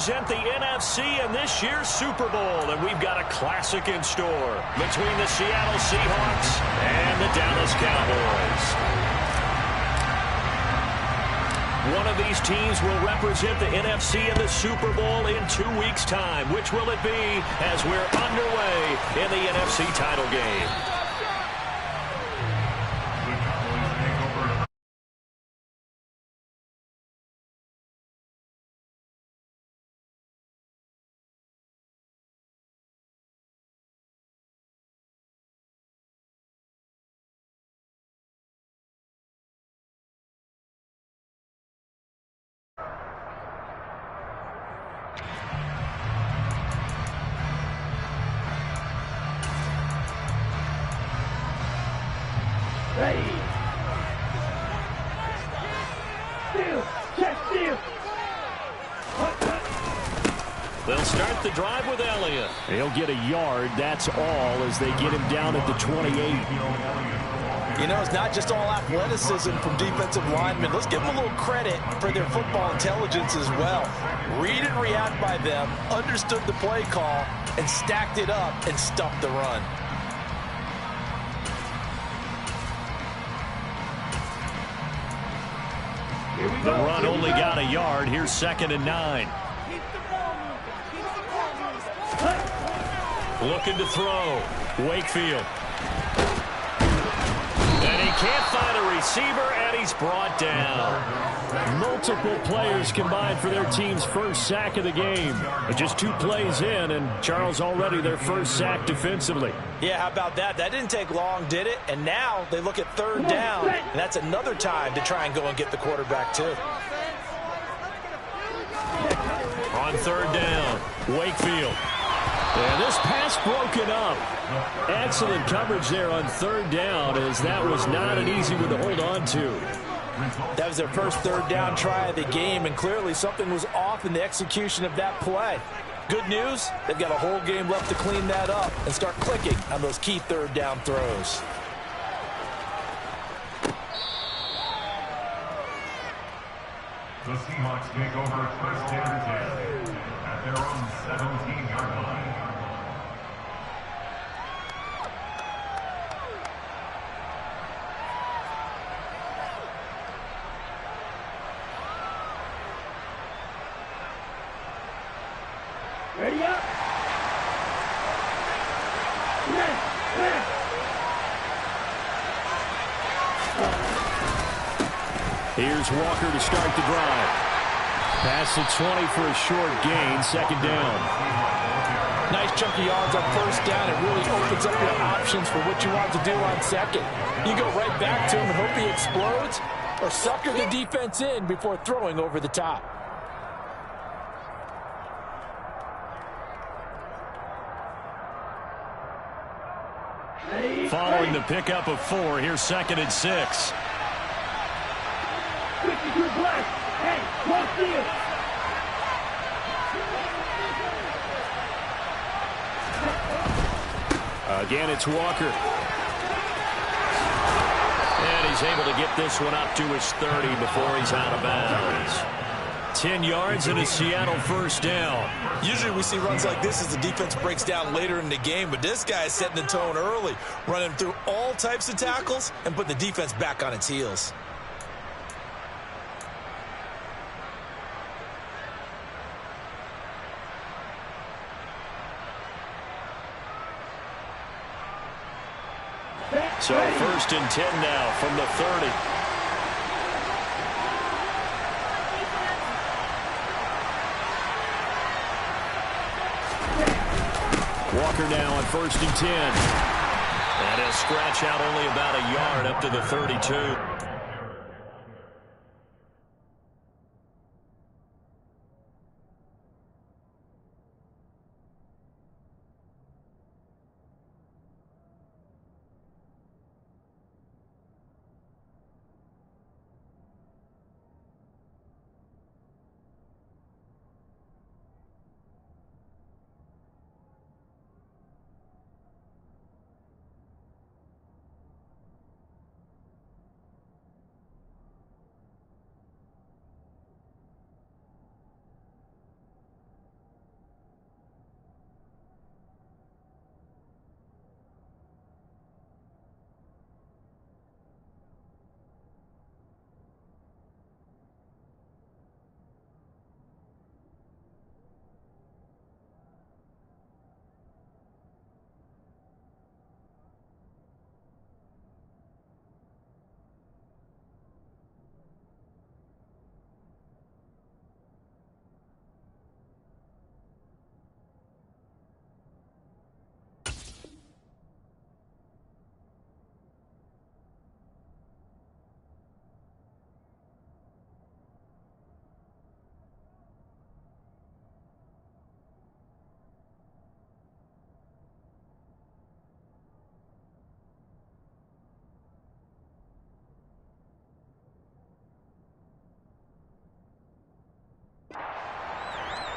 Represent the NFC in this year's Super Bowl, and we've got a classic in store between the Seattle Seahawks and the Dallas Cowboys. One of these teams will represent the NFC in the Super Bowl in 2 weeks' time. Which will it be as we're underway in the NFC title game? They'll start the drive with Elliott. He'll get a yard, that's all, as they get him down at the 28. You know, it's not just all athleticism from defensive linemen. Let's give them a little credit for their football intelligence as well. Read and react by them, understood the play call, and stacked it up and stuffed the run. The run only got a yard. Here's 2nd and 9. Looking to throw. Wakefield. And he can't find a receiver, and he's brought down. Multiple players combined for their team's first sack of the game. But just 2 plays in, and Charles already their first sack defensively. Yeah, how about that? That didn't take long, did it? And now they look at 3rd down, and that's another time to try and go and get the quarterback too. On 3rd down, Wakefield. And this pass broken up. Excellent coverage there on 3rd down, as that was not an easy one to hold on to. That was their first 3rd down try of the game, and clearly something was off in the execution of that play. Good news, they've got a whole game left to clean that up and start clicking on those key 3rd down throws. The Seahawks take over 1st and 10 at their own 17-yard line. Ready up. Here's Walker to start the drive. Past the 20 for a short gain, 2nd down. Nice chunky yards on 1st down. It really opens up your options for what you want to do on 2nd. You go right back to him and hope he explodes, or sucker the defense in before throwing over the top. Following the pickup of 4, here's 2nd and 6. Again, it's Walker. And he's able to get this one up to his 30 before he's out of bounds. 10 yards and a Seattle 1st down. Usually we see runs like this as the defense breaks down later in the game, but this guy is setting the tone early, running through all types of tackles and putting the defense back on its heels. So 1st and 10 now from the 30. Walker now on 1st and 10. And he'll scratch out only about a yard up to the 32.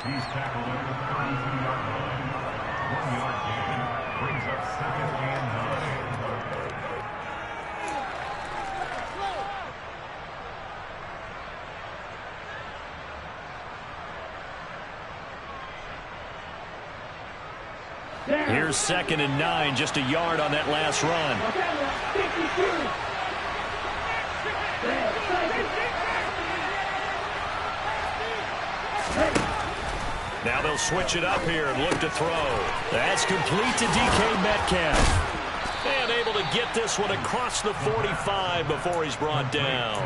He's tackled at the 32-yard line. 1-yard gain brings up 2nd and 9. Here's 2nd and 9, just a yard on that last run. Now they'll switch it up here and look to throw. That's complete to DK Metcalf. And able to get this one across the 45 before he's brought down.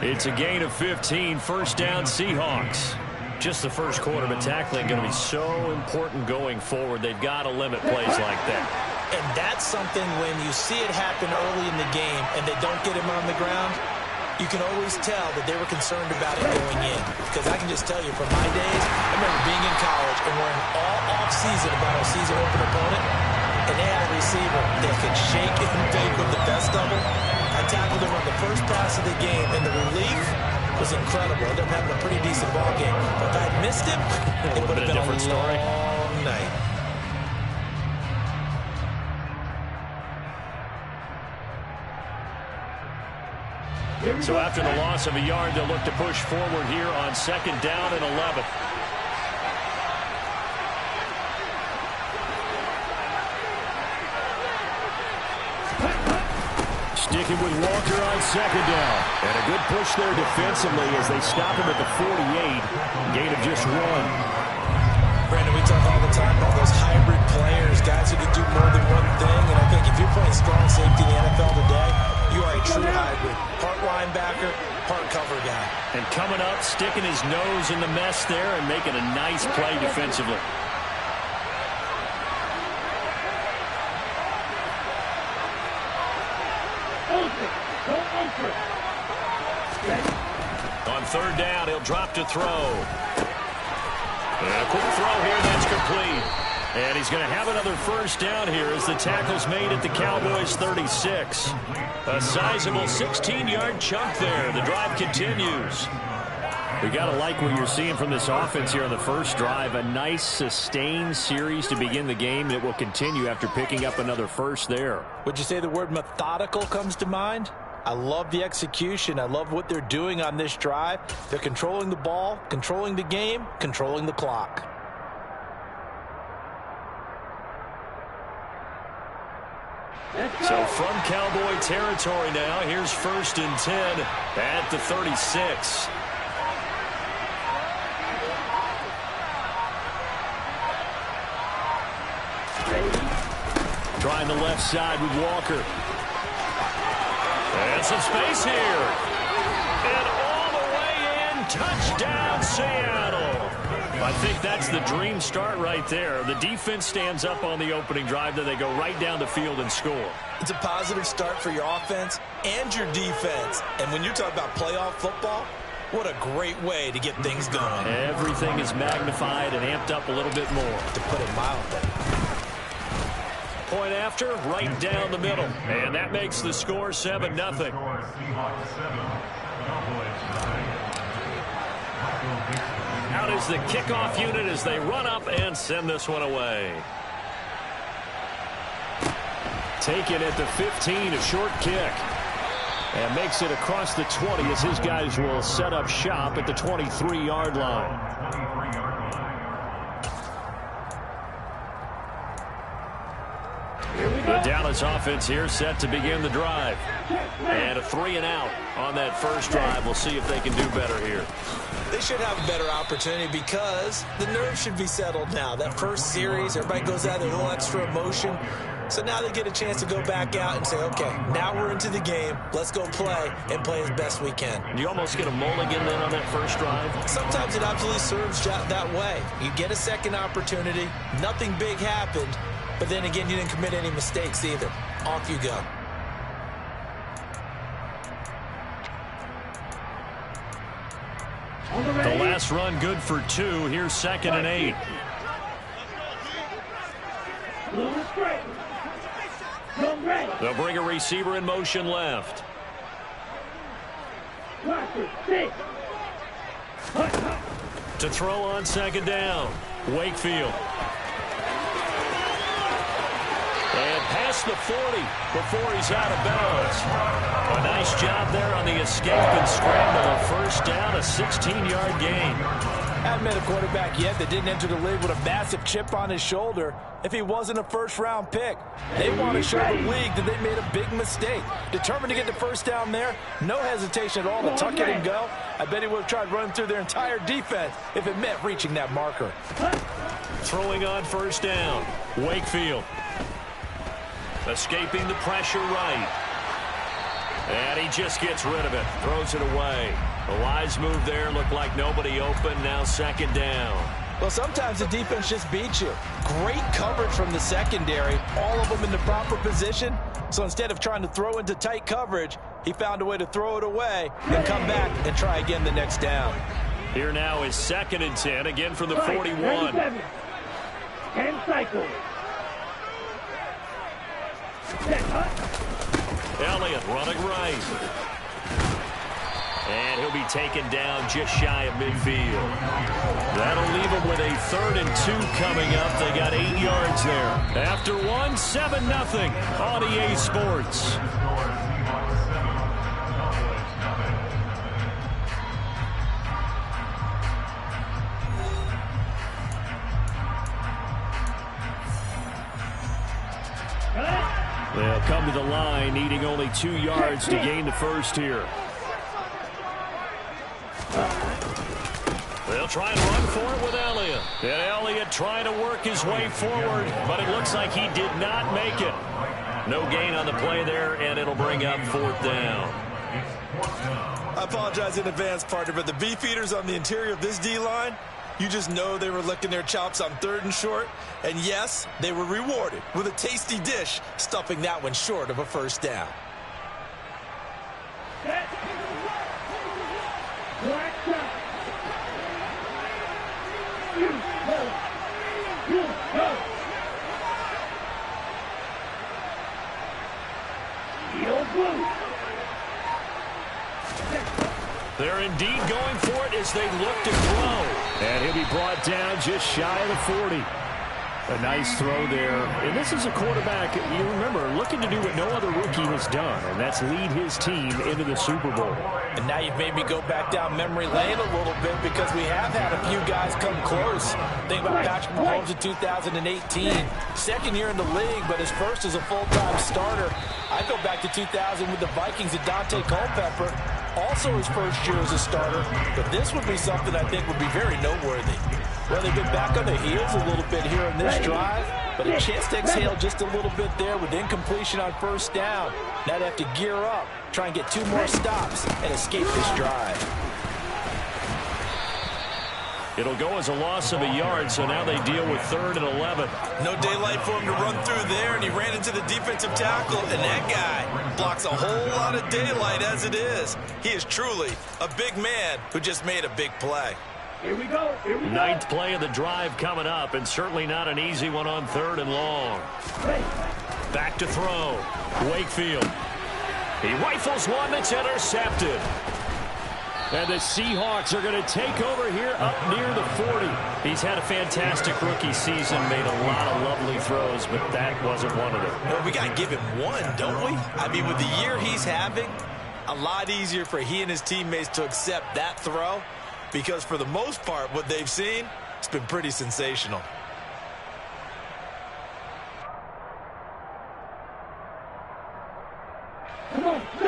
It's a gain of 15, first down Seahawks. Just the first quarter, but tackling going to be so important going forward. They've got to limit plays like that. And that's something when you see it happen early in the game and they don't get him on the ground, you can always tell that they were concerned about it going in. Because I can just tell you from my days, I remember being in college and worrying all off-season about our season open opponent, and they had a receiver that could shake and bake with the best of them. I tackled him on the first pass of the game, and the relief was incredible. I ended up having a pretty decent ball game. But if I had missed him, it would have been a different story. Long night. So after the loss of a yard, they'll look to push forward here on 2nd down and 11. Sticking with Walker on 2nd down. And a good push there defensively as they stop him at the 48. Gain of just 1. Brandon, we talk all the time about those hybrid players, guys who can do more than one thing. And I think if you're playing strong safety in the NFL today, you are a true hybrid. Part linebacker, part cover guy. And coming up, sticking his nose in the mess there and making a nice play defensively. On 3rd down, he'll drop to throw. And a quick throw here, that's complete. And he's going to have another first down here as the tackle's made at the Cowboys' 36. A sizable 16-yard chunk there. The drive continues. We got to like what you're seeing from this offense here on the first drive. A nice, sustained series to begin the game that will continue after picking up another first there. Would you say the word methodical comes to mind? I love the execution. I love what they're doing on this drive. They're controlling the ball, controlling the game, controlling the clock. So from Cowboy territory now, here's 1st and 10 at the 36. Trying the left side with Walker. And some space here. And all the way in, touchdown Seattle. I think that's the dream start right there. The defense stands up on the opening drive, then they go right down the field and score. It's a positive start for your offense and your defense. And when you're talking about playoff football, what a great way to get things going. Everything is magnified and amped up a little bit more. To put it mildly. Point after, right down the middle. And that makes the score 7-0. Out is the kickoff unit as they run up and send this one away. Taken at the 15, a short kick. And makes it across the 20 as his guys will set up shop at the 23-yard line. The Dallas offense here set to begin the drive. And a 3-and-out on that first drive. We'll see if they can do better here. They should have a better opportunity because the nerves should be settled now. That first series, everybody goes out with a little extra emotion. So now they get a chance to go back out and say, okay, now we're into the game. Let's go play and play as best we can. You almost get a mulligan then on that first drive? Sometimes it absolutely serves that way. You get a second opportunity. Nothing big happened. But then again, you didn't commit any mistakes either. Off you go. The last run good for 2. Here's 2nd and 8. They'll bring a receiver in motion left. To throw on second down, Wakefield. And past the 40 before he's out of bounds. A nice job there on the escape and scramble. A first down, a 16-yard gain. Haven't met a quarterback yet that didn't enter the league with a massive chip on his shoulder if he wasn't a first-round pick. They want to show the league that they made a big mistake. Determined to get the first down there, no hesitation at all to tuck it and go. I bet he would have tried running through their entire defense if it meant reaching that marker. Throwing on first down, Wakefield. Escaping the pressure right. And he just gets rid of it, throws it away. A wise move there, looked like nobody open, now second down. Well, sometimes the defense just beats you. Great coverage from the secondary, all of them in the proper position. So instead of trying to throw into tight coverage, he found a way to throw it away and come back and try again the next down. Here now is 2nd and 10, again from the 41. 10 cycles. Elliott running right. And he'll be taken down just shy of midfield. That'll leave him with a 3rd and 2 coming up. They got 8 yards there. After 1, 7-0 on EA Sports. They'll come to the line, needing only 2 yards to gain the first here. They'll try and run for it with Elliott. And Elliott trying to work his way forward, but it looks like he did not make it. No gain on the play there, and it'll bring up 4th down. I apologize in advance, partner, but the beefeaters on the interior of this D-line, you just know they were licking their chops on 3rd and short. And yes, they were rewarded with a tasty dish, stuffing that one short of a first down. They're indeed going for it as they look to throw. And he'll be brought down just shy of the 40. A nice throw there. And this is a quarterback, you remember, looking to do what no other rookie has done, and that's lead his team into the Super Bowl. And now you've made me go back down memory lane a little bit because we have had a few guys come close. Think about Patrick Mahomes in 2018. 2nd year in the league, but his first as a full-time starter. I go back to 2000 with the Vikings and Dante Culpepper. Also his first year as a starter. But this would be something I think would be very noteworthy. Well, they've been back on their heels a little bit here on this drive, but a chance to exhale just a little bit there with incompletion on first down. Now they have to gear up, try and get 2 more stops, and escape this drive. It'll go as a loss of a yard, so now they deal with 3rd and 11. No daylight for him to run through there, and he ran into the defensive tackle, and that guy blocks a whole lot of daylight as it is. He is truly a big man who just made a big play. Here we go. 9th play of the drive coming up, and certainly not an easy one on 3rd and long. Back to throw. Wakefield. He rifles one that's intercepted. And the Seahawks are going to take over here up near the 40. He's had a fantastic rookie season, made a lot of lovely throws, but that wasn't one of them. Well, we got to give him one, don't we? I mean, with the year he's having, a lot easier for he and his teammates to accept that throw. Because for the most part, what they've seen, it's been pretty sensational.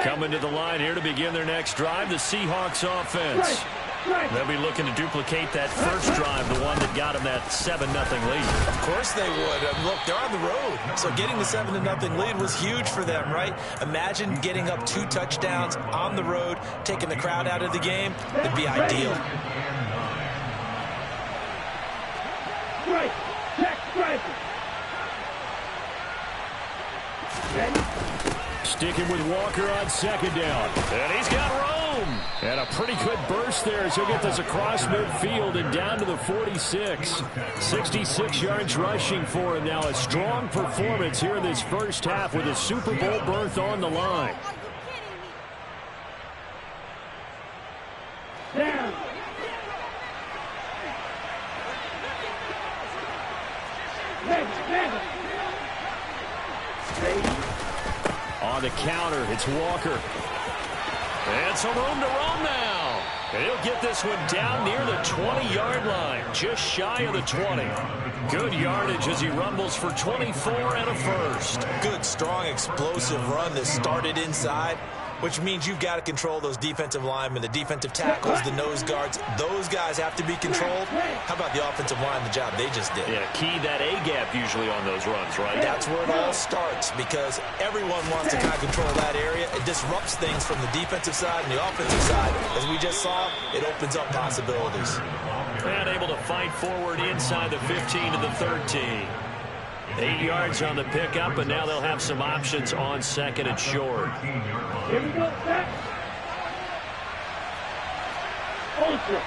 Coming to the line here to begin their next drive, the Seahawks offense. They'll be looking to duplicate that first drive, the one that got them that 7-0 lead. Of course they would. Look, they're on the road. So getting the 7-0 lead was huge for them, right? Imagine getting up 2 touchdowns on the road, taking the crowd out of the game. That'd be ideal. Strike. Check strike. Sticking with Walker on second down. And he's got room. And a pretty good burst there as he'll get this across midfield and down to the 46. 66 yards rushing for him now. A strong performance here in this first half with a Super Bowl berth on the line. Down. On the counter, it's Walker. And some room to roam now. And he'll get this one down near the 20-yard line, just shy of the 20. Good yardage as he rumbles for 24 and a first. Good, strong, explosive run that started inside, which means you've got to control those defensive linemen, the defensive tackles, the nose guards. Those guys have to be controlled. How about the offensive line, the job they just did? Yeah, key that A-gap usually on those runs, right? That's where it all starts, because everyone wants to kind of control that area. It disrupts things from the defensive side and the offensive side. As we just saw, it opens up possibilities. And able to fight forward inside the 15 to the 13. 8 yards on the pickup, and now they'll have some options on second and short. Here we go, set. Ultra.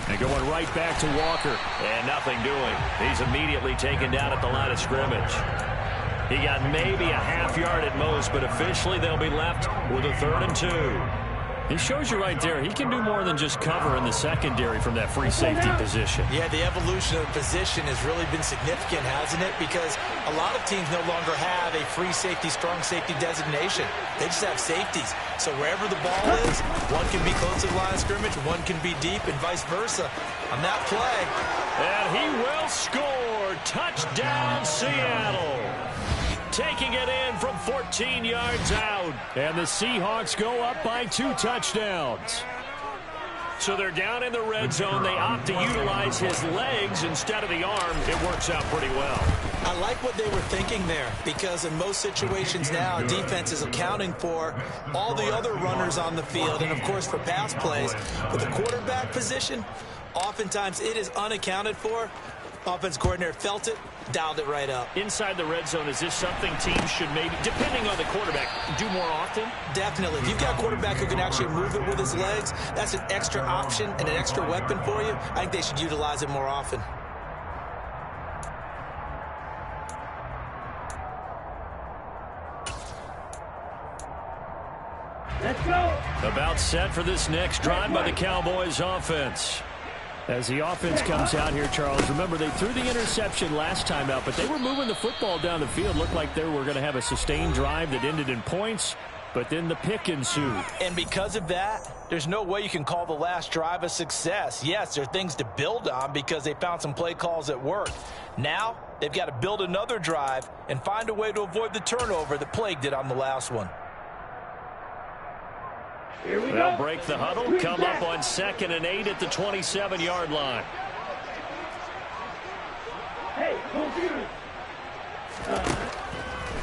And going right back to Walker. And nothing doing. He's immediately taken down at the line of scrimmage. He got maybe a half yard at most, but officially they'll be left with a 3rd and 2. He shows you right there, he can do more than just cover in the secondary from that free safety position. Yeah, the evolution of the position has really been significant, hasn't it? Because a lot of teams no longer have a free safety, strong safety designation. They just have safeties. So wherever the ball is, one can be close to the line of scrimmage, one can be deep, and vice versa. On that play. And he will score. Touchdown, Seattle. Taking it in from 14 yards out. And the Seahawks go up by 2 touchdowns. So they're down in the red zone. They opt to utilize his legs instead of the arm. It works out pretty well. I like what they were thinking there, because in most situations now, defense is accounting for all the other runners on the field, and of course for pass plays. But the quarterback position, oftentimes it is unaccounted for. Offense coordinator felt it, dialed it right up. Inside the red zone, is this something teams should maybe, depending on the quarterback, do more often? Definitely. If you've got a quarterback who can actually move it with his legs, that's an extra option and an extra weapon for you. I think they should utilize it more often. Let's go. About set for this next drive by the Cowboys offense. As the offense comes out here, Charles, remember they threw the interception last time out, but they were moving the football down the field. Looked like they were going to have a sustained drive that ended in points, but then the pick ensued. And because of that, there's no way you can call the last drive a success. Yes, there are things to build on because they found some play calls that worked. Now, they've got to build another drive and find a way to avoid the turnover that plagued it on the last one. Here we They'll go. break the huddle, come up on 2nd and 8 at the 27-yard line. Hey, computer.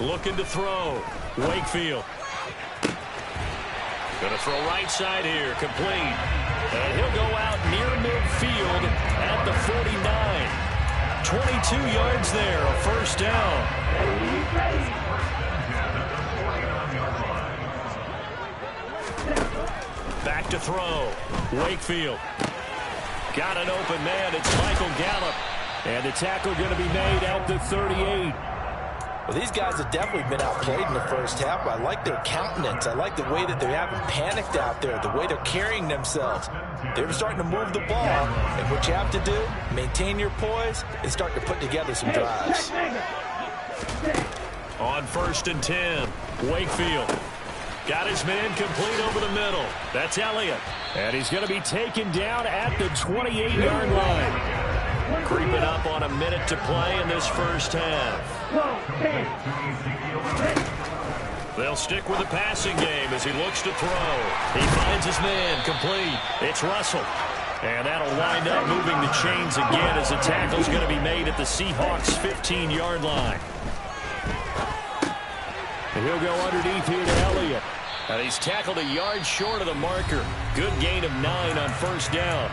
Looking to throw. Wakefield. Going to throw right side here, complete. And he'll go out near midfield at the 49. 22 yards there, a first down. Back to throw. Wakefield. Got an open man. It's Michael Gallup. And the tackle going to be made at the 38. Well, these guys have definitely been outplayed in the first half. I like their countenance. I like the way that they haven't panicked out there, the way they're carrying themselves. They're starting to move the ball, and what you have to do, maintain your poise and start to put together some drives. On 1st and 10, Wakefield. Got his man complete over the middle. That's Elliott. And he's going to be taken down at the 28-yard line. Creeping up on a minute to play in this first half. They'll stick with the passing game as he looks to throw. He finds his man complete. It's Russell. And that'll wind up moving the chains again as the tackle's going to be made at the Seahawks' 15-yard line. And he'll go underneath here to Elliott. And he's tackled a yard short of the marker. Good gain of 9 on first down.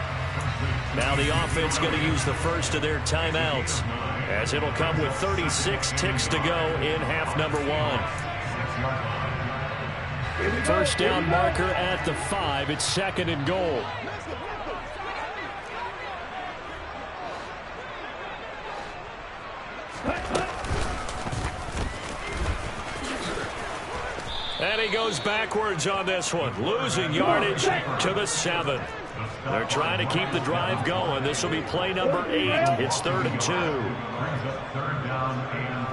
Now the offense going to use the first of their timeouts, as it'll come with 36 ticks to go in half number 1. First down marker at the 5. It's 2nd and goal. And he goes backwards on this one, losing yardage to the 7. They're trying to keep the drive going. This will be play number 8. It's 3rd and 2. Brings up 3rd down and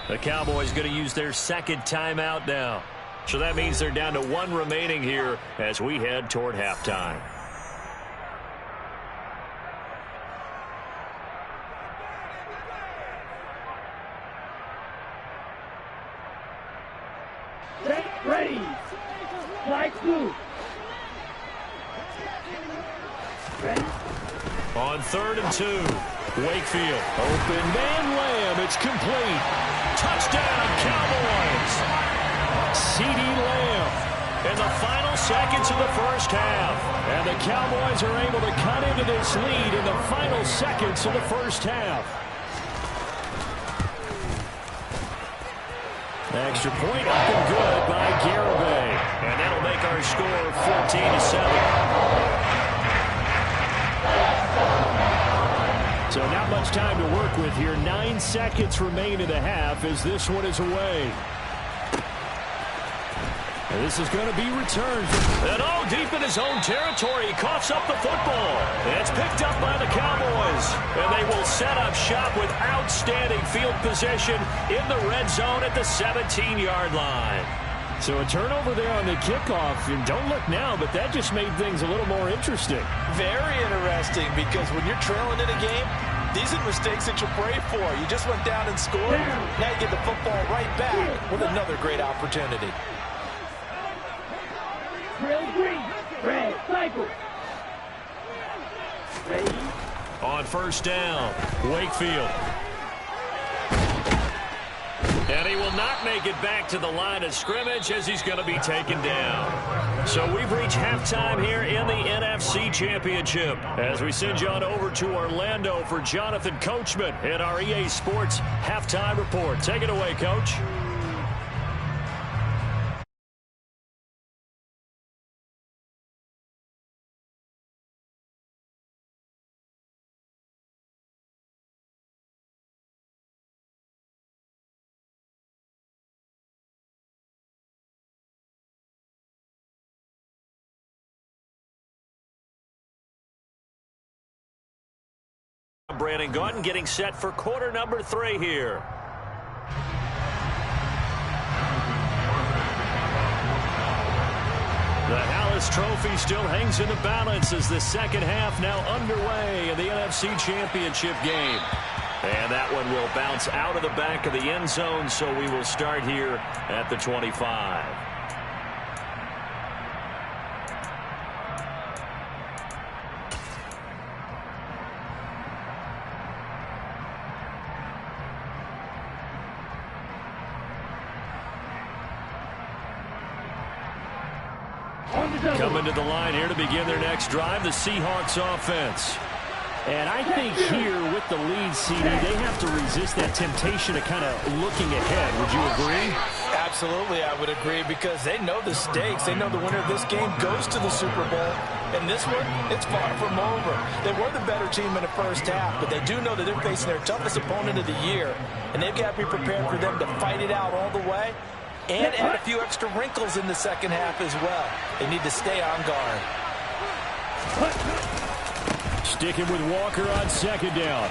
2. The Cowboys going to use their 2nd timeout now. So that means they're down to 1 remaining here as we head toward halftime. Set, ready. Flight blue. Ready. On 3rd and 2, Wakefield. Open man Lamb. It's complete. Touchdown, Cowboys. CeeDee Lamb in the final seconds of the first half. And the Cowboys are able to cut into this lead in the final seconds of the first half. Extra point up and good by Garibay. And that'll make our score 14-7. So not much time to work with here. 9 seconds remain in the half as this one is away. And this is going to be returned. And deep in his own territory, he coughs up the football. And it's picked up by the Cowboys. And they will set up shop with outstanding field position in the red zone at the 17-yard line. So a turnover there on the kickoff. And don't look now, but that just made things a little more interesting. Very interesting, because when you're trailing in a game, these are the mistakes that you pray for. You just went down and scored. Now you get the football right back with another great opportunity. Drill green. Red. Cycle. Ready. On 1st down, Wakefield. And he will not make it back to the line of scrimmage as he's going to be taken down. So we've reached halftime here in the NFC Championship as we send you on over to Orlando for Jonathan Coachman in our EA Sports Halftime Report. Take it away, Coach. Brandon Gaudin getting set for quarter number 3 here. The Hallis Trophy still hangs in the balance as the second half now underway in the NFC Championship game. And that one will bounce out of the back of the end zone, so we will start here at the 25. Coming to the line here to begin their next drive, the Seahawks offense. And I think here with the lead, CD, they have to resist that temptation of kind of looking ahead. Would you agree? Absolutely, I would agree, because they know the stakes. They know the winner of this game goes to the Super Bowl. And this one, it's far from over. They were the better team in the first half, but they do know that they're facing their toughest opponent of the year. And they've got to be prepared for them to fight it out all the way and add a few extra wrinkles in the second half as well. They need to stay on guard. Sticking with Walker on 2nd down.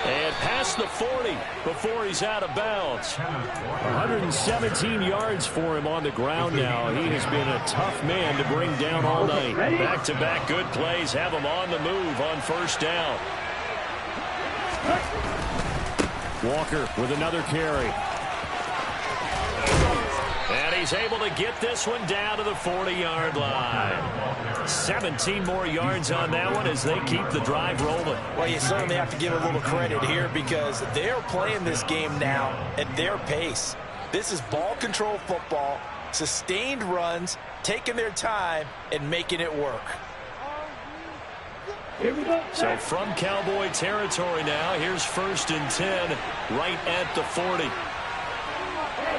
And past the 40 before he's out of bounds. 117 yards for him on the ground now. He has been a tough man to bring down all night. Back-to-back good plays have him on the move on 1st down. Walker with another carry. And he's able to get this one down to the 40-yard line. 17 more yards on that one as they keep the drive rolling. Well, you certainly have to give a little credit here, because they're playing this game now at their pace. This is ball control football, sustained runs, taking their time, and making it work. Here we go. So from Cowboy territory now, here's 1st and 10 right at the 40.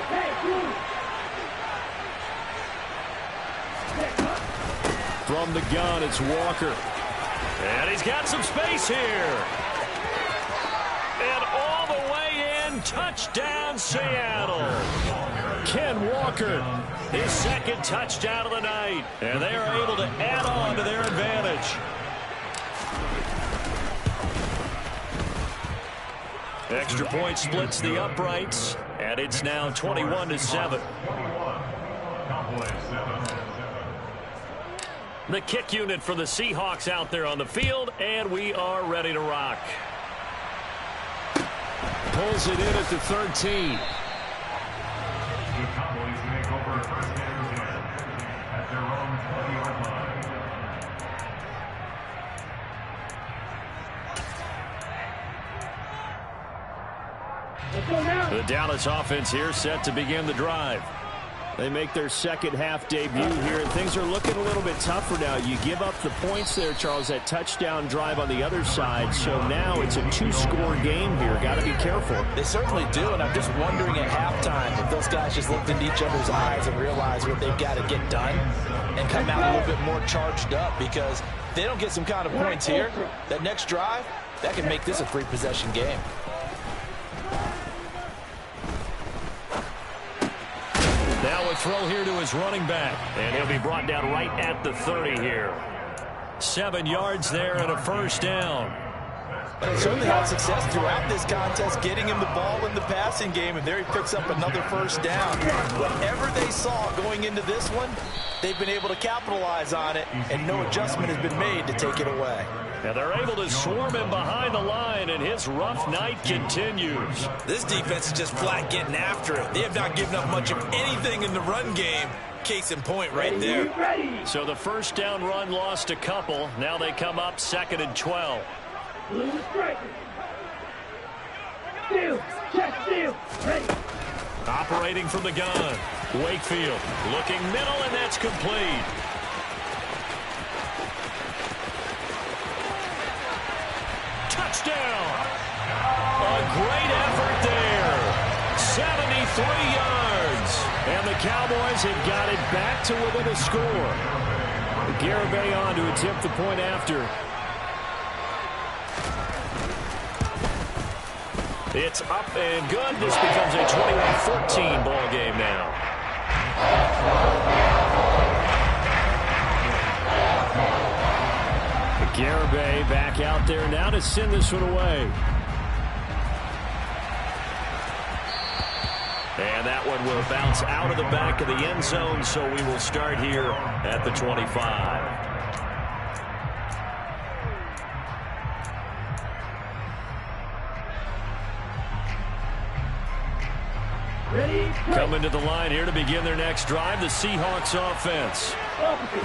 Hey, blue. From the gun, it's Walker. And he's got some space here. And all the way in, and touchdown, Seattle. Ken Walker, his second touchdown of the night. And they are able to add on to their advantage. Extra point splits the uprights, and it's now 21-7. The kick unit for the Seahawks out there on the field, and we are ready to rock. Pulls it in at the 13. The Cowboys make over first down at their own 20-yard line. Let's go now. The Dallas offense here set to begin the drive. They make their second half debut here, and things are looking a little bit tougher now. You give up the points there, Charles, that touchdown drive on the other side. So now it's a two-score game here. Got to be careful. They certainly do, and I'm just wondering at halftime if those guys just looked into each other's eyes and realized what they've got to get done and come out a little bit more charged up, because if they don't get some kind of points here, that next drive, that can make this a three-possession game. Now a throw here to his running back, and he'll be brought down right at the 30 here. 7 yards there and a first down. They certainly had success throughout this contest, getting him the ball in the passing game, and there he picks up another first down. Whatever they saw going into this one, they've been able to capitalize on it, and no adjustment has been made to take it away. And they're able to swarm him behind the line, and his rough night continues. This defense is just flat getting after it. They have not given up much of anything in the run game. Case in point right there. Ready. So the first down run lost a couple. Now they come up 2nd and 12. Blue striker. Steal. Check steal. Ready. Operating from the gun. Wakefield looking middle, and that's complete. Touchdown. A great effort there. 73 yards. And the Cowboys have got it back to within a score. Garibay on to attempt the point after. It's up and good. This becomes a 21-14 ball game now. Garibay back out there now to send this one away. And that one will bounce out of the back of the end zone, so we will start here at the 25. Ready. Coming to the line here to begin their next drive, the Seahawks offense.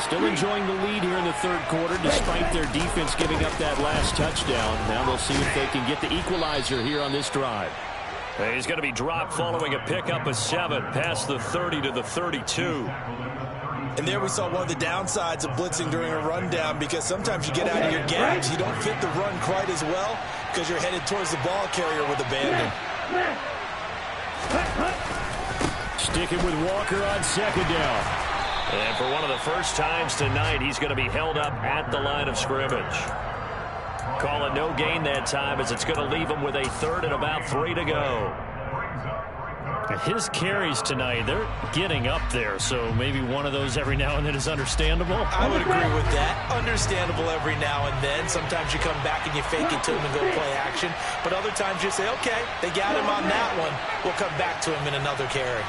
Still enjoying the lead here in the third quarter, despite their defense giving up that last touchdown. Now they'll see if they can get the equalizer here on this drive. He's going to be dropped following a pickup of 7 past the 30 to the 32. And there we saw one of the downsides of blitzing during a rundown, because sometimes you get out of your gaps. You don't fit the run quite as well because you're headed towards the ball carrier with abandon. Sticking with Walker on 2nd down. And for one of the first times tonight, he's going to be held up at the line of scrimmage. Call it no gain that time, as it's going to leave him with a 3rd and about 3 to go. His carries tonight, they're getting up there, so maybe one of those every now and then is understandable. I would agree with that. Understandable every now and then. Sometimes you come back and you fake it to him and go play action. But other times you say, okay, they got him on that one. We'll come back to him in another carry.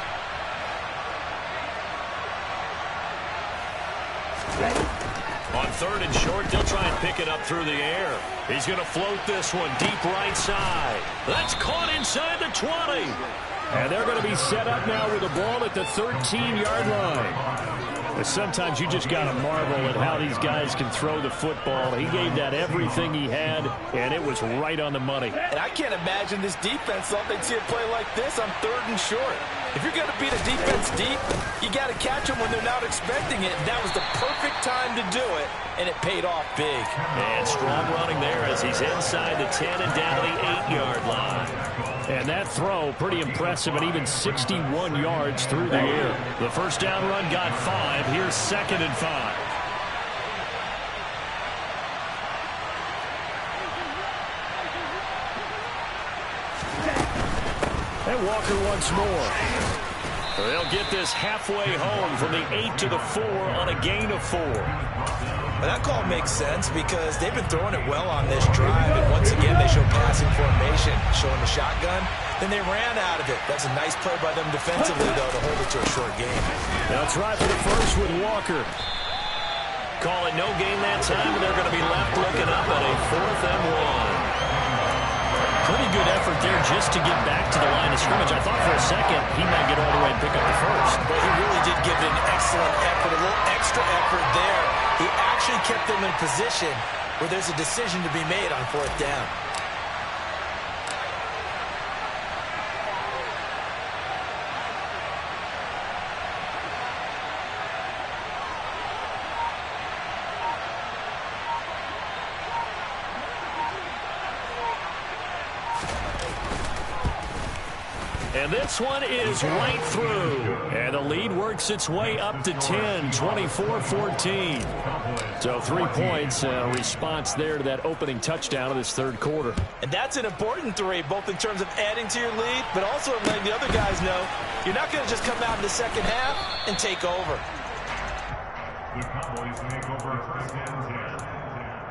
On 3rd and short, they'll try and pick it up through the air. He's going to float this one deep right side. That's caught inside the 20. And they're going to be set up now with the ball at the 13-yard line. Sometimes you just got to marvel at how these guys can throw the football. He gave that everything he had, and it was right on the money. And I can't imagine this defense thought they'd see a play like this on 3rd and short. If you're going to beat a defense deep, you got to catch them when they're not expecting it. That was the perfect time to do it, and it paid off big. And strong running there as he's inside the 10 and down to the 8-yard line. And that throw, pretty impressive, and even 61 yards through the air. The first down run got 5. Here's 2nd and 5. And Walker once more. They'll get this halfway home from the 8 to the 4 on a gain of 4. Well, that call makes sense because they've been throwing it well on this drive, and once again they show passing formation, showing the shotgun. Then they ran out of it. That's a nice play by them defensively, though, to hold it to a short game. That's right for the first with Walker. Call it no gain that time, and they're going to be left looking up at a 4th and 1. Pretty good effort there just to get back to the line of scrimmage. I thought for a second he might get all the way and pick up the first. But he really did give it an excellent effort, a little extra effort there. He actually kept them in position where there's a decision to be made on 4th down. And this one is right through. And the lead works its way up to 10, 24-14. So 3 points, response there to that opening touchdown of this third quarter. And that's an important 3, both in terms of adding to your lead, but also letting the other guys know you're not going to just come out in the second half and take over. The Cowboys make over 1st and 10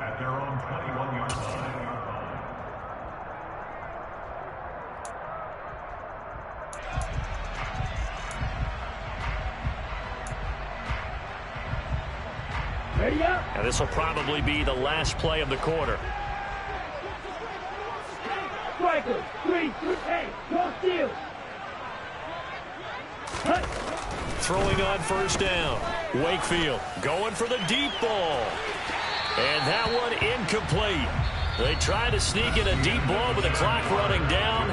at their own 21-yard line. Ready up. And this will probably be the last play of the quarter. Striker. 3, 2, 8. Go steal. Hut. Throwing on 1st down. Wakefield going for the deep ball. And that one incomplete. They try to sneak in a deep ball with the clock running down,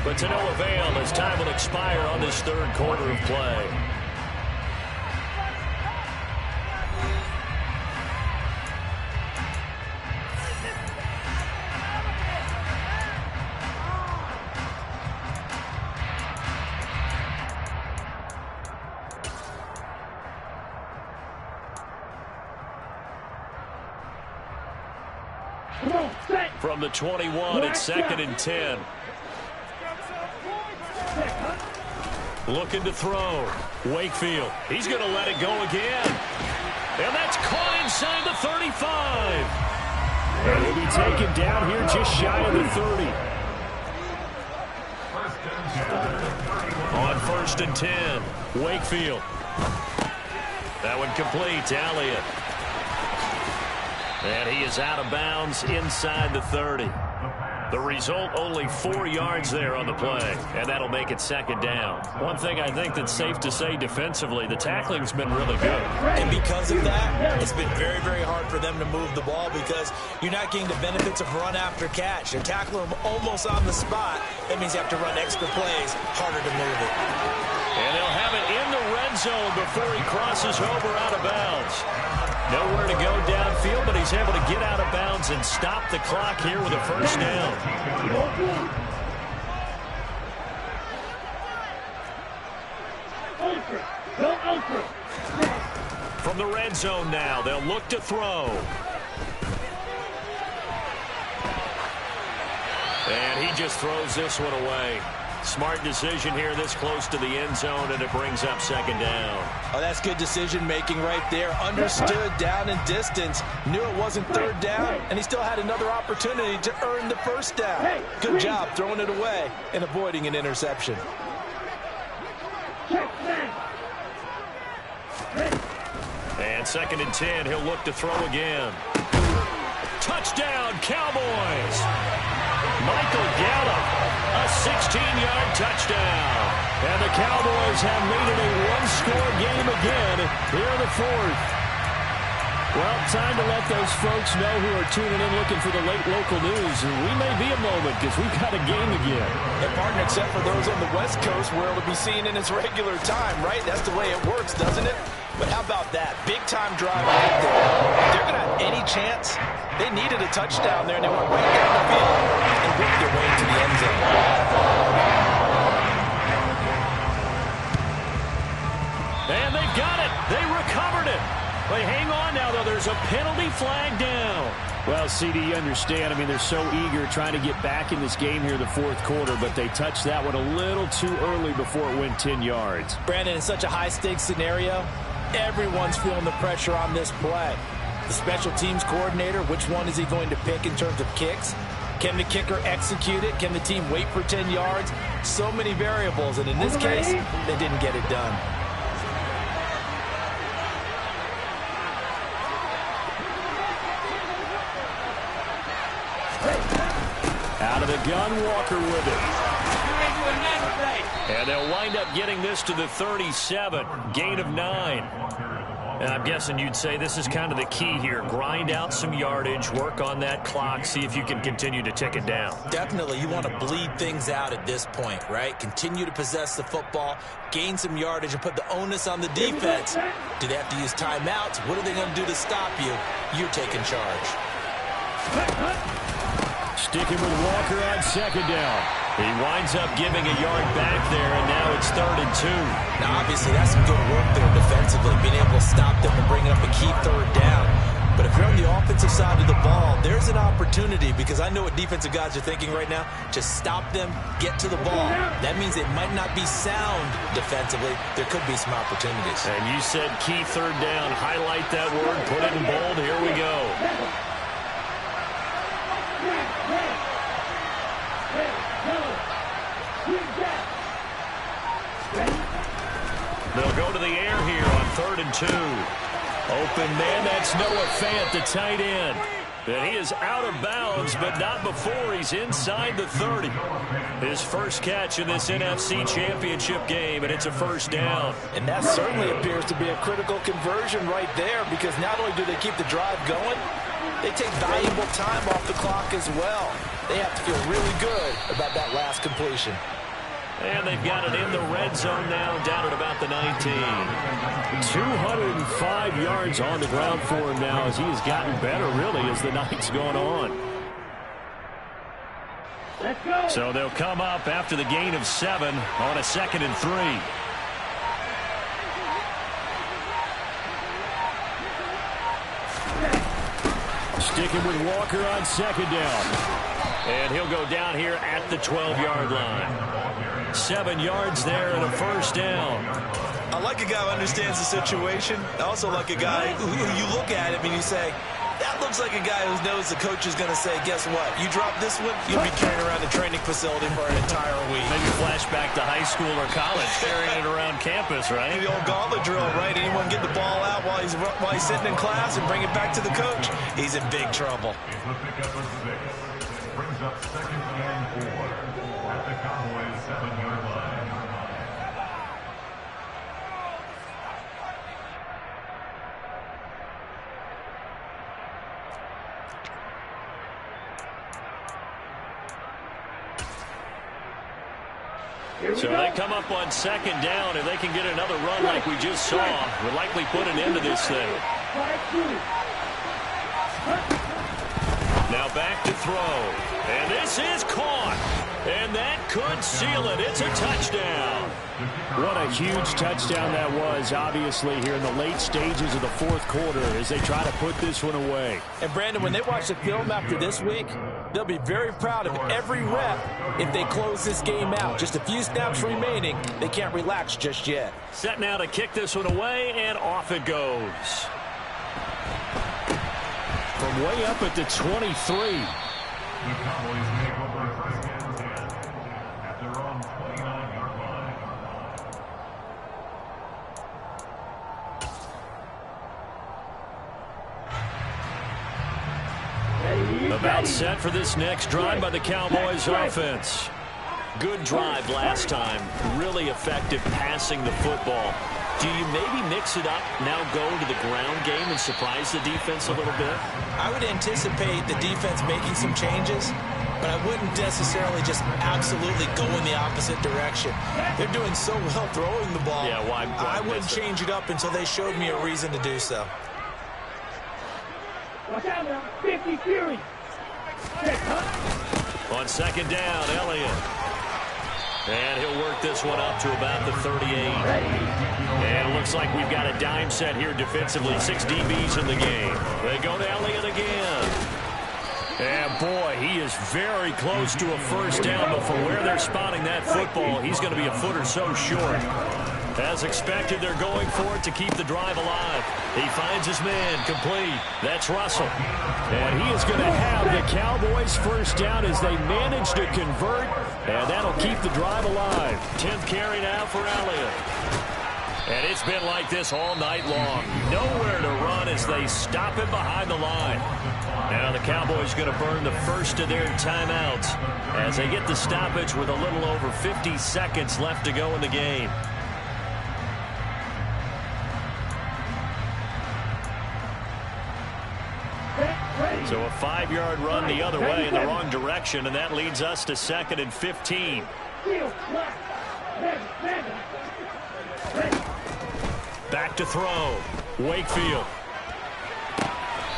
but to no avail as time will expire on this third quarter of play. From the 21, it's 2nd and 10. Looking to throw. Wakefield. He's going to let it go again. And that's caught inside the 35. And he'll be taken down here just shy of the 30. On 1st and 10, Wakefield. That one complete to Elliott. And he is out of bounds inside the 30. The result, only 4 yards there on the play, and that'll make it 2nd down. One thing I think that's safe to say defensively, the tackling's been really good. And because of that, it's been very, very hard for them to move the ball because you're not getting the benefits of run after catch. They're tackling them almost on the spot. That means you have to run extra plays, harder to move it. And they'll have it in the red zone before he crosses over out of bounds. Nowhere to go downfield, but he's able to get out of bounds and stop the clock here with a 1st down. From the red zone now, they'll look to throw. And he just throws this one away. Smart decision here this close to the end zone, and it brings up 2nd down. Oh, that's good decision-making right there. Understood down and distance. Knew it wasn't 3rd down, and he still had another opportunity to earn the 1st down. Good job throwing it away and avoiding an interception. And 2nd and 10, he'll look to throw again. Touchdown, Cowboys! Michael Gallup, a 16-yard touchdown. And the Cowboys have made it a one-score game again here in the 4th. Well, time to let those folks know who are tuning in looking for the late local news. We may be a moment because we've got a game again. And partner, except for those on the West Coast where it'll be seen in its regular time, right? That's the way it works, doesn't it? But how about that? Big-time drive right there. If they're going to have any chance, they needed a touchdown there, and they went right down the field and worked their way to the end zone. And they've got it. They recovered it. They hang on now, though. There's a penalty flag down. Well, CD, you understand. I mean, they're so eager trying to get back in this game here in the fourth quarter, but they touched that one a little too early before it went 10 yards. Brandon, in such a high-stakes scenario, everyone's feeling the pressure on this play. The special teams coordinator, which one is he going to pick in terms of kicks? Can the kicker execute it? Can the team wait for 10 yards? So many variables, and in this case, they didn't get it done. Out of the gun, Walker with it. And they'll wind up getting this to the 37, gain of 9. And I'm guessing you'd say this is kind of the key here. Grind out some yardage, work on that clock, see if you can continue to tick it down. Definitely, you want to bleed things out at this point, right? Continue to possess the football, gain some yardage, and put the onus on the defense. Do they have to use timeouts? What are they going to do to stop you? You're taking charge. Sticking with Walker on second down. He winds up giving a yard back there, and now it's 3rd and 2. Now, obviously, that's some good work there defensively, being able to stop them and bring up a key 3rd down. But if you're on the offensive side of the ball, there's an opportunity, because I know what defensive guys are thinking right now. Just stop them, get to the ball. That means it might not be sound defensively. There could be some opportunities. And you said key 3rd down. Highlight that word, put it in bold. Here we go. They'll go to the air here on 3rd and 2. Open man, that's Noah Fant, the tight end. And he is out of bounds, but not before he's inside the 30. His first catch in this NFC Championship game, and it's a 1st down. And that certainly appears to be a critical conversion right there, because not only do they keep the drive going, they take valuable time off the clock as well. They have to feel really good about that last completion. And they've got it in the red zone now, down at about the 19. 205 yards on the ground for him now as he has gotten better, really, as the night's gone on. Let's go. So they'll come up after the gain of 7 on a 2nd and 3. Sticking with Walker on second down. And he'll go down here at the 12-yard line. 7 yards there and a 1st down. I like a guy who understands the situation. I also like a guy who you look at him and you say, that looks like a guy who knows the coach is going to say, guess what? You drop this one, you'll be carrying around the training facility for an entire week. Maybe flashback to high school or college, carrying it around campus, right? The old gauntlet drill, right? Anyone get the ball out while he's sitting in class and bring it back to the coach? He's in big trouble. It's the pickup of 6. Brings up 2nd and 4 at the Cowboys' 7-yard line. So they come up on 2nd down, and they can get another run like we just saw. Will likely put an end to this thing. Now back to throw. And this is caught. And that could seal it. It's a touchdown. What a huge touchdown that was, obviously, here in the late stages of the fourth quarter as they try to put this one away. And, Brandon, when they watch the film after this week, they'll be very proud of every rep if they close this game out. Just a few snaps remaining. They can't relax just yet. Set now to kick this one away, and off it goes. From way up at the 23. The Cowboys make over 1st and 10 at their own 29-yard line. About set for this next drive by the Cowboys offense. Good drive last time. Really effective passing the football. Do you maybe mix it up, now go to the ground game and surprise the defense a little bit? I would anticipate the defense making some changes, but I wouldn't necessarily just absolutely go in the opposite direction. They're doing so well throwing the ball. Yeah, why I wouldn't change it up until they showed me a reason to do so. Watch out now. 50 Fury. On 2nd down, Elliott. And he'll work this one up to about the 38. And it looks like we've got a dime set here defensively. 6 DBs in the game. They go to Elliott again. And boy, he is very close to a first down, but from where they're spotting that football, he's going to be a foot or so short. As expected, they're going for it to keep the drive alive. He finds his man, complete. That's Russell. And he is going to have the Cowboys first down as they manage to convert, and that'll keep the drive alive. 10th carry now for Elliott. And it's been like this all night long. Nowhere to run as they stop him behind the line. Now the Cowboys going to burn the first of their timeouts as they get the stoppage with a little over 50 seconds left to go in the game. So a 5-yard run the other way in the wrong direction, and that leads us to 2nd and 15. Back to throw. Wakefield.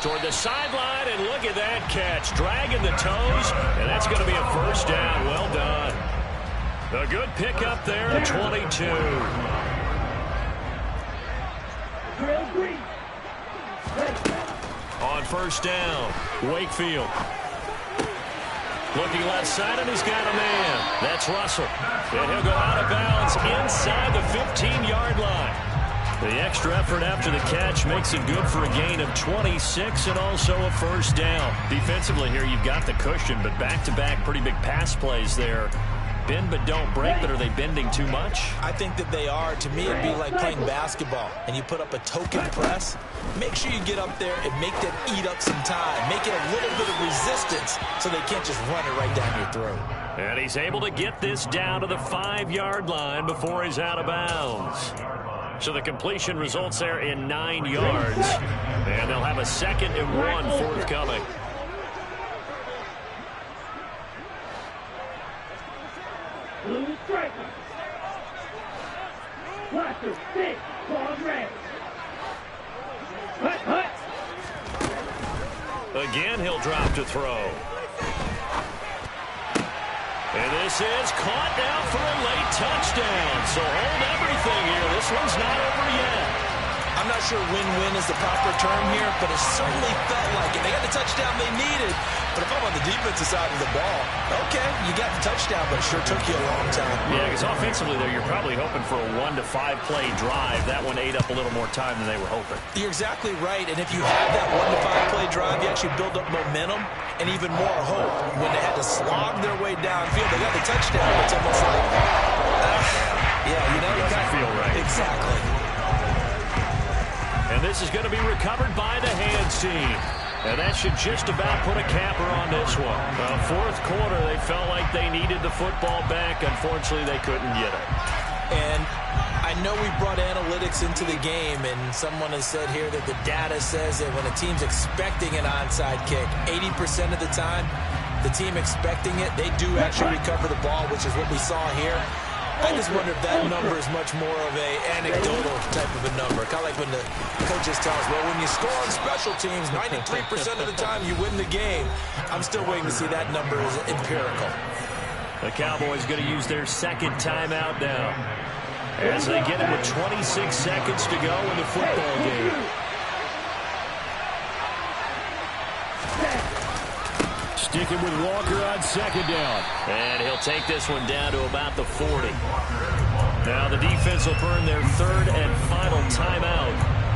Toward the sideline, and look at that catch. Dragging the toes, and that's going to be a first down. Well done. A good pickup there at 22. On first down, Wakefield. Looking left side, and he's got a man. That's Russell. And he'll go out of bounds inside the 15-yard line. The extra effort after the catch makes it good for a gain of 26 and also a first down. Defensively here, you've got the cushion, but back-to-back pretty big pass plays there. Bend but don't break, but are they bending too much? I think that they are. To me, it'd be like playing basketball, and you put up a token press. Make sure you get up there and make them eat up some time. Make it a little bit of resistance so they can't just run it right down your throat. And he's able to get this down to the 5-yard line before he's out of bounds. So the completion results there in 9 yards. And they'll have a 2nd and 1 forthcoming. Blue striker. Blaster, 6, claws red. Hut, hut. Again, he'll drop to throw. And this is caught now for a late touchdown. So hold everything here. This one's not over yet. I'm not sure win-win is the proper term here, but it certainly felt like it. They got the touchdown they needed, but if I'm on the defensive side of the ball, okay, you got the touchdown, but it sure took you a long time. Yeah, because offensively, though, you're probably hoping for a 1 to 5 play drive. That one ate up a little more time than they were hoping. You're exactly right, and if you have that 1 to 5 play drive, you actually build up momentum and even more hope. When they had to slog their way downfield, they got the touchdown. It's almost like, yeah, you know, you got to feel right. Exactly. And this is going to be recovered by the hands team. And that should just about put a capper on this one. Fourth quarter, they felt like they needed the football back. Unfortunately, they couldn't get it. And I know we brought analytics into the game, and someone has said here that the data says that when a team's expecting an onside kick, 80% of the time, the team expecting it, they do actually recover the ball, which is what we saw here. I just wonder if that number is much more of a anecdotal type of a number. Kind of like when the coaches tell us, well, when you score on special teams, 93% of the time you win the game. I'm still waiting to see that number is empirical. The Cowboys going to use their 2nd timeout now as they get it with 26 seconds to go in the football game. Sticking with Walker on 2nd down. And he'll take this one down to about the 40. Now the defense will burn their 3rd and final timeout.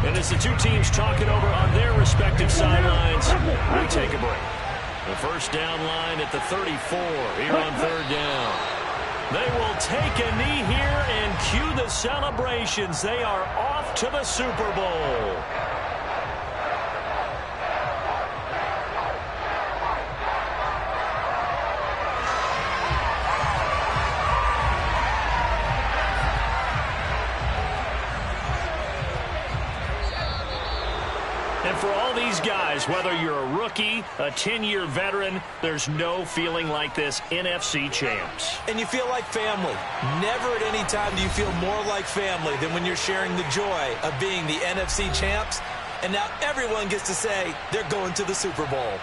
And as the two teams talk it over on their respective sidelines, we take a break. The first down line at the 34 here on 3rd down. They will take a knee here and cue the celebrations. They are off to the Super Bowl. And for all these guys, whether you're a rookie, a 10-year veteran, there's no feeling like this NFC champs. And you feel like family. Never at any time do you feel more like family than when you're sharing the joy of being the NFC champs. And now everyone gets to say they're going to the Super Bowl.